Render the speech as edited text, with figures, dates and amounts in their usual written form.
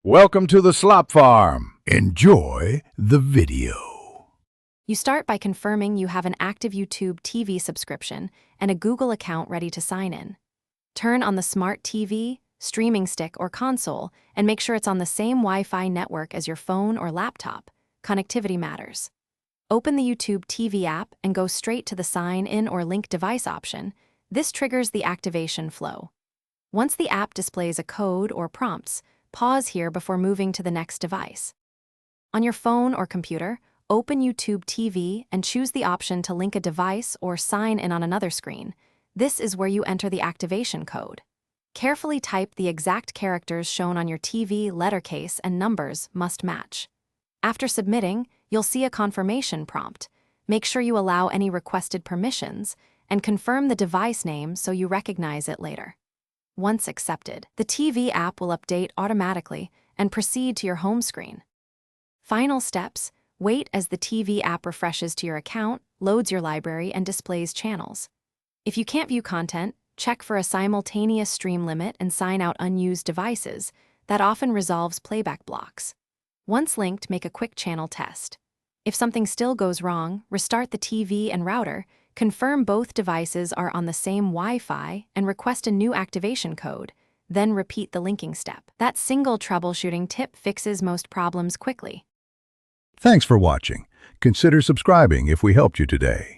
Welcome to the Slop Farm. Enjoy the video. You start by confirming you have an active YouTube TV subscription and a Google account ready to sign in. Turn on the smart TV, streaming stick, or console and make sure it's on the same Wi-Fi network as your phone or laptop. Connectivity matters. Open the YouTube TV app and go straight to the Sign In or Link Device option. This triggers the activation flow. Once the app displays a code or prompts, pause here before moving to the next device. On your phone or computer, open YouTube TV and choose the option to link a device or sign in on another screen. This is where you enter the activation code. Carefully type the exact characters shown on your TV letter case and numbers must match. After submitting, you'll see a confirmation prompt. Make sure you allow any requested permissions and confirm the device name so you recognize it later. Once accepted, the TV app will update automatically and proceed to your home screen. Final steps: wait as the TV app refreshes to your account, loads your library, and displays channels. If you can't view content, check for a simultaneous stream limit and sign out unused devices. That often resolves playback blocks. Once linked, make a quick channel test. If something still goes wrong, restart the TV and router, confirm both devices are on the same Wi-Fi, and request a new activation code. Then repeat the linking step. That single troubleshooting tip fixes most problems quickly. Thanks for watching. Consider subscribing if we helped you today.